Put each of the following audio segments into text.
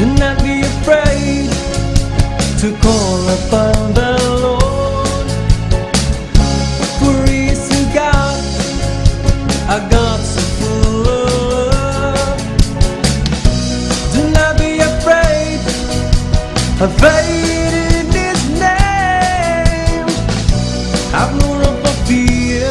Do not be afraid to call upon the Lord, for He is a God, a God so full of love. Do not be afraid of faith in His name. Have no room for fear,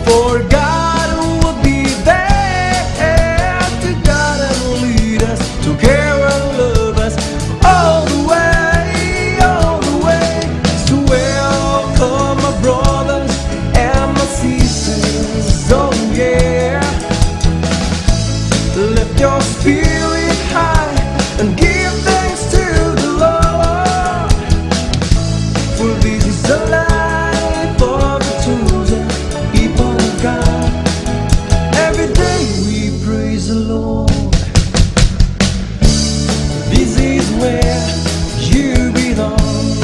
for God will be there to guide and lead us, to care and love us all the way, all the way. So welcome my brothers and my sisters, oh yeah. Lift your spirit high and give thanks to the Lord, for this is the life of the chosen people of God. Every day we praise the Lord. This is where you belong,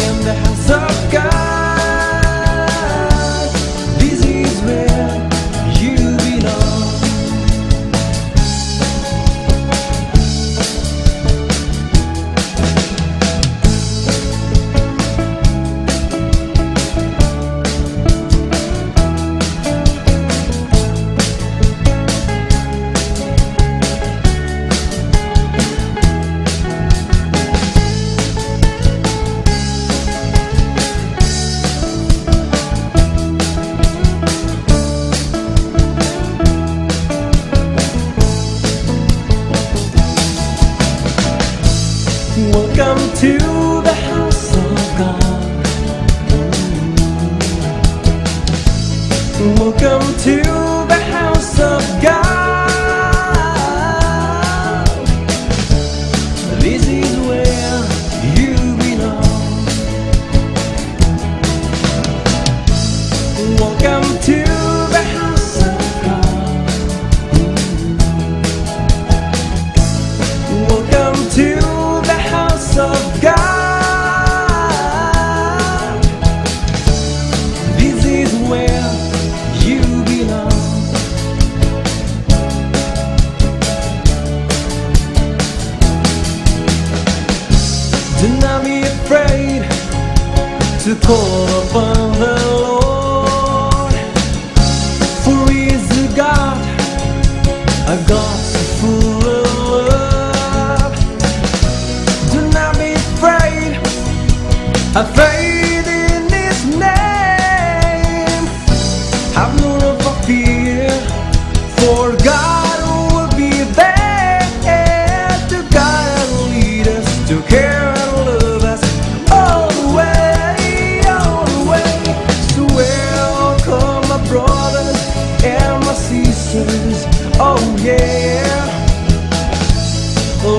in the house of God. This is where you belong. Welcome to the house of God. Welcome to the house of God. This is where you belong. Welcome to the house of God. Welcome to the house of God. This is where you belong. Do not be afraid to call upon the Lord, for He is a God, a God so full of love. Do not be afraid of faith in His name. Have no room for fear, for God will be there to guide and lead us, to care and love us all the way, all the way. So welcome my brothers and my sisters, oh yeah.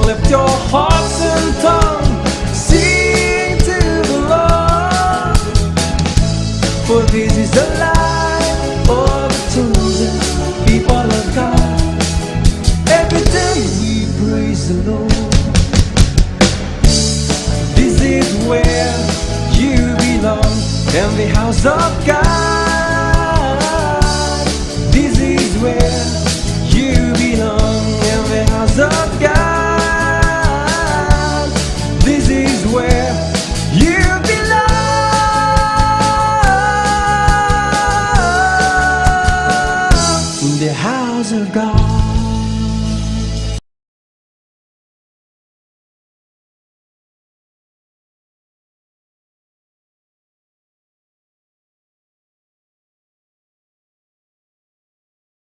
Lift your hearts and tongue, sing to the Lord, for this is the life of the chosen people of God. Every day we praise the Lord. This is where you belong, in the house of God. This is where you belong, in the house of God. This is where you belong, in the house of God.